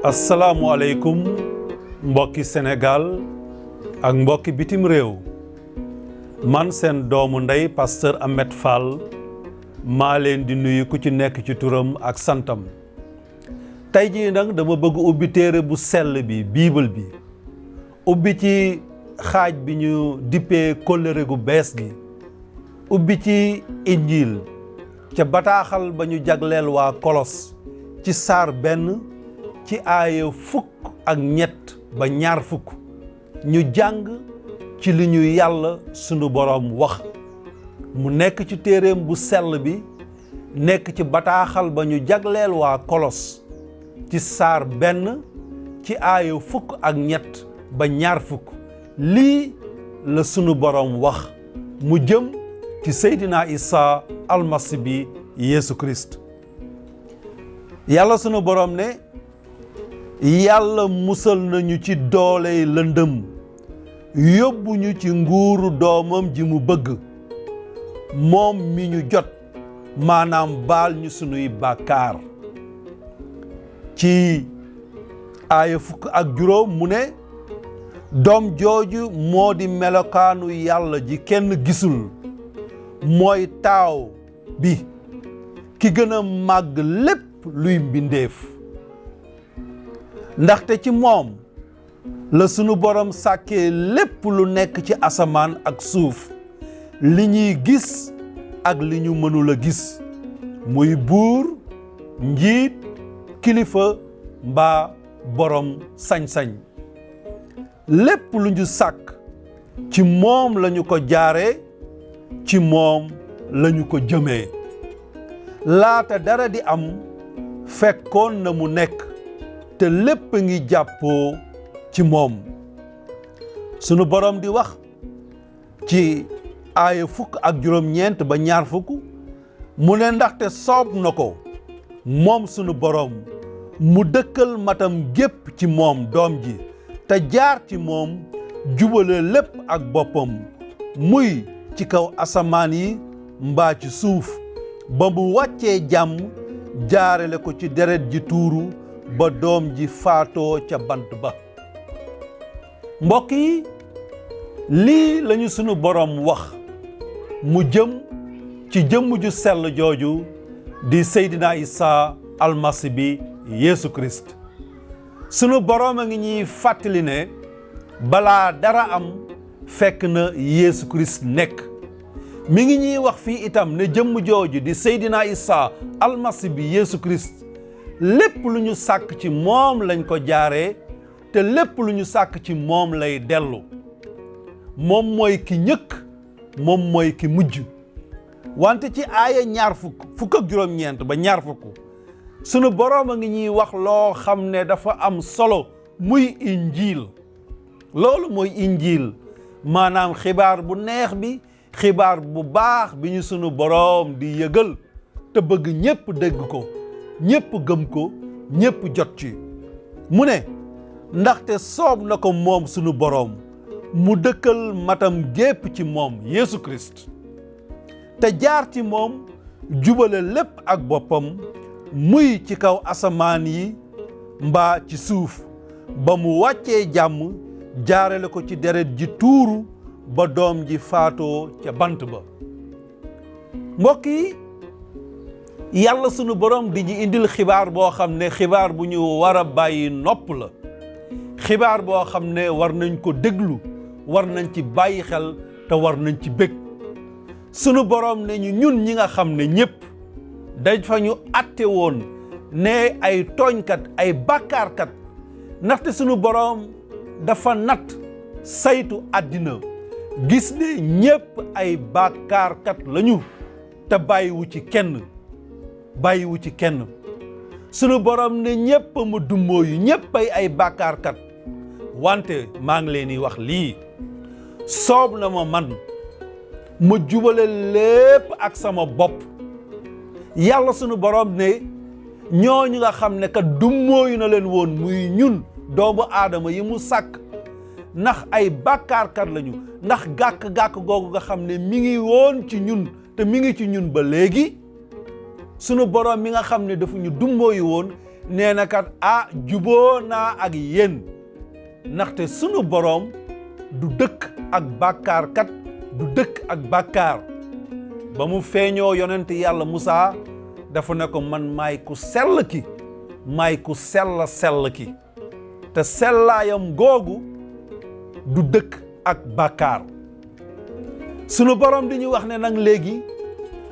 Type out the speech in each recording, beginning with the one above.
asalaamualeykum mbokki Sénégal ak mbokki bitim réew man seen doomu ndey pasteur Ahmed Fall maa leen di nuyu ku ci nekk ci turam ak santam. tey jii nag dama bëgg ubbi téere bu sell bi bible bi ubbi ci xaaj bi ñu dippee kóllëre gu bees gi ubbi ci injil ca bataaxal ba ñu jagleel waa Kolos ci saar benn ci aaya fukk ak ñett ba ñaar fukk ñu jàng ci li ñu yàlla sunu boroom wax mu nekk ci téereem bu sell bi nekk ci bataaxal ba ñu jagleel waa Kolos ci saar benn ci aaya fukk ak ñett ba ñaar fukk lii la sunu boroom wax mu jëm ci Seydina Isa almasi bi Yeesu Kirist. yàlla sunu boroom ne yàlla musal nañu ci dooley lëndëm yóbbu ñu ci nguuru doomam ji mu bëgg moom mi ñu jot maanaam baal ñu sunuy bàkkaar. ci aaya fukk ak juróom mu ne doom jooju moo di melokaanu yàlla ji kenn gisul mooy taaw bi ki gën a màgg lépp luy mbindeef ndaxte ci moom la sunu borom sàkkee lépp lu nekk ci asamaan ak suuf li ñuy gis ak li ñu mënul a gis muy buur njiit kilifa mbaa borom sañ-sañ lépp lu ñu sàkk ci moom lañu ko jaaree ci moom lañu ko jëmee laata dara di am fekkoon na mu nekk te lépp ngi jàppoo ci moom. sunu borom di wax ci aaya fukk ak juróom-ñeent ba ñaar fukk mu ne ndaxte soob na ko moom sunu borom mu dëkkal matam gépp ci moom doom ji te jaar ci moom jubale lépp ak boppam muy ci kaw asamaan yi mbaa ci suuf ba mu wàccee jàmm jaarale ko ci deret ji tuuru ba doom ji faatoo ca bant ba. mbokk yi lii lañu sunu boroom wax mu jëm ci jëmm ju sell jooju di Seydina Isa almasi bi Yeesu Kirist. sunu boroom a ngi ñuy fàttali ne balaa dara am fekk na Yeesu Kirist nekk. mi ngi ñuy wax fii itam ne jëmm jooju di Seydina Isa almasi bi Yeesu Kirist lépp lu ñu sàkk ci moom lañ ko jaaree te lépp lu ñu sàkk ci moom lay dellu. moom mooy ki ñëkk moom mooy ki mujj. wante ci aaya ñaar fukk ak juróom-ñeent ba ñaar fukk sunu boroom a ngi ñuy wax loo xam ne dafa am solo muy injiil. loolu mooy injiil maanaam xibaar bu neex bi xibaar bu baax bi ñu sunu boroom di yëgal te bëgg ñépp dégg ko ñépp gëm ko ñépp jot ci. mu ne ndaxte soob na ko moom sunu boroom mu dëkkal matam gépp ci moom Yeesu Kirist te jaar ci moom jubale lépp ak boppam muy ci kaw asamaan yi mbaa ci suuf ba mu wàccee jàmm jaarale ko ci deret ji tuuru ba doom ji faatoo ca bant ba. mbokk yi yàlla sunu borom di ñu indil xibaar boo xam ne xibaar bu ñu war a bàyyi nopp la xibaar boo xam ne war nañ ko déglu war nañ ci bàyyi xel te war nañ ci bég. sunu borom ne ñu ñun ñi nga xam ne ñépp dañ fa ñu atte woon ne ay tooñkat ay bàkkaarkat ndaxte sunu borom dafa natt saytu àddina gis ne ñépp ay bàkkaarkat lañu te bàyyiwu ci kenn sunu borom ne ñépp ma dummóoyu ñépp ay bàkkaarkat wante maa ngi leen di wax lii soob na ma man ma jubale lépp ak sama bopp. yàlla sunu borom ne ñooñu nga xam ne kat dummóoyu na leen woon muy ñun doomu aadama yi mu sàkk ndax ay bàkkaarkat lañu ndax gàkk-gàkk googu nga xam ne mi ngi woon ci ñun te mi ngi ci ñun ba léegi sunu borom mi nga xam ne dafa ñu dummóoyu woon nee na kat juboo naa ak yéen ndaxte sunu borom du dëkk ak bàkkaar kat du dëkk ak bàkkaar ba mu feeñoo yonent yàlla Musaa dafa ne ko man maay ku sell ki maay ku sell ki te sellaayam googu du dëkk ak bàkkaar sunu borom di ñu wax ne nag léegi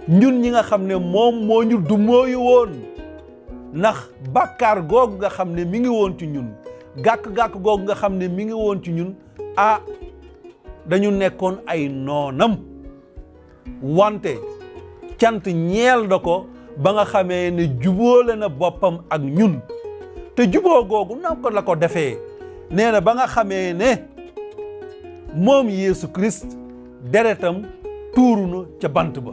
ñun ñi nga xam ne moom moo ñu du mooyu woon ndax bàkkaar googu nga xam ne mi ngi woon ci ñun gàkk-gàkk googu nga xam ne mi ngi woon ci ñun dañu nekkoon ay noonam wante cant ñeel na ko ba nga xamee ne jubóole na boppam ak ñun te juboo googu na ko la ko defee nee na ba nga xamee ne moom Yeesu Christ deretam tuuru na ca bant ba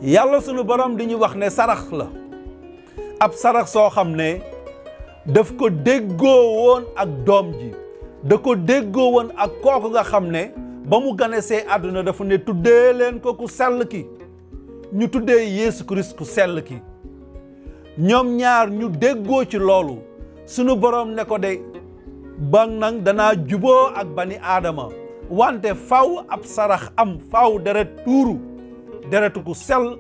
yàlla sunu borom di ñu wax ne sarax la ab sarax soo xam ne daf ko déggoo woon ak doom ji da ko déggoo woon ak kooku nga xam ne ba mu ganesee àdduna dafa ne tuddee leen ko ku sell ki ñu tuddee Yeesu Christ ku sell ki ñoom ñaar ñu déggoo ci loolu sunu borom ne ko de ba nag danaa juboo ak bani aadama wante faw ab sarax am faw deret tuuru deretu ku sell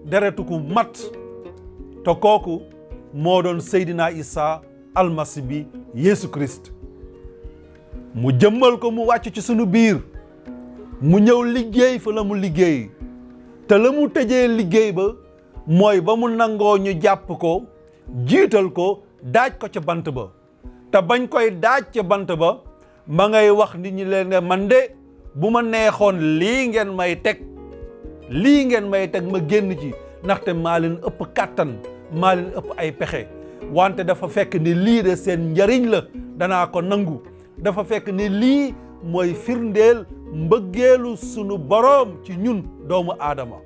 deretu ku mat te kooku moo doon Seydina Isa almasi bi Yeesu Christ mu jëmmal ko mu wàcc ci sunu biir mu ñëw liggéey fa la mu liggéey te la mu tëjee liggéey ba mooy ba mu nangoo ñu jàpp ko jiital ko daaj ko ca bant ba te bañ koy daaj ca bant ba ma ngay wax nit ñi leen ne man de bu ma neexoon lii ngeen may teg ma génn ci ndaxte maa leen ëpp kàttan maa leen ëpp ay pexe wante dafa fekk ni lii de seen njariñ la danaa ko nangu dafa fekk ni lii mooy firndeel mbëggeelu sunu boroom ci ñun doomu aadama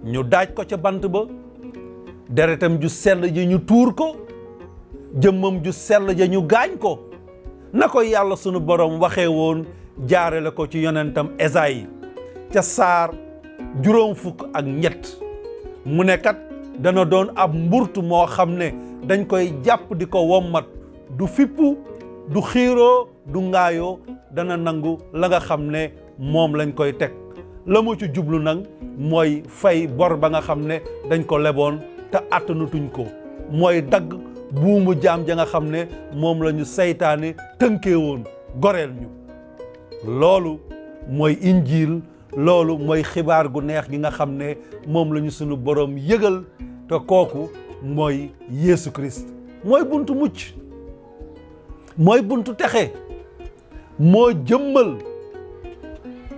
ñu daaj ko ca bant ba deretam ju sell ji ñu tuur ko jëmmam ju sell ja ñu gaañ ko na ko yàlla sunu boroom waxee woon jaarale ko ci yonentam Esayi ca saar 7 mu ne kat dana doon ab mburtu moo xam ne dañ koy jàpp di ko wommat du fippu du xiiroo du ngaayoo dana nangu la nga xam ne moom lañ koy teg la mu ci jublu nag mooy fay bor ba nga xam ne dañ ko leboon te àttanutuñ ko mooy dagg buumu jaam ja nga xam ne moom la ñu seytaane tënkee woon goreel ñu loolu mooy injiil loolu mooy xibaar gu neex gi nga xam ne moom la ñu sunu borom yëgal te kooku mooy Yeesu Christ mooy buntu mucc mooy buntu texe moo jëmmal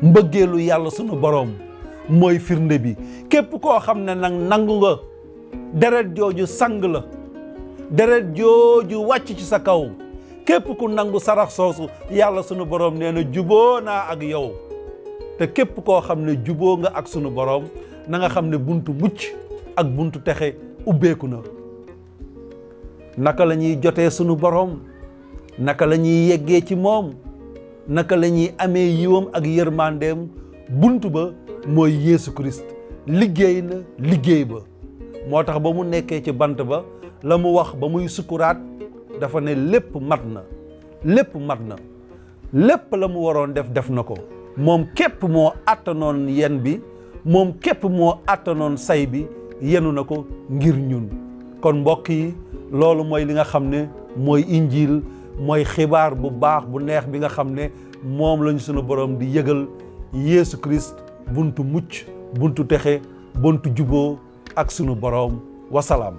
mbëggeelu yàlla sunu borom mooy firnde bi képp koo xam ne nag nangu nga deret jooju sang la deret jooju wàcc ci sa kaw képp ku nangu sarax soosu yàlla sunu borom nee na juboo naa ak yow te képp koo xam ne juboo nga ak sunu borom na nga xam ne buntu mucc ak buntu texe ubbeeku na naka la ñuy jotee sunu borom naka la ñuy yeggee ci moom naka la ñuy amee yiwam ak yërmandeem buntu ba mooy Yeesu Christ liggéey na liggéey ba moo tax ba mu nekkee ci bant ba la mu wax ba muy sukuraat dafa ne lépp mat na lépp la mu waroon def na ko moom képp moo attanoon yen bi moom képp moo attanoon say bi yenu na ko ngir ñun kon mbokk yi loolu mooy li nga xam ne mooy injiil mooy xibaar bu baax bu neex bi nga xam ne moom lañu sunu borom di yëgal Yeesu Christ buntu mucc buntu texe buntu juboo ak sunu borom wasalaam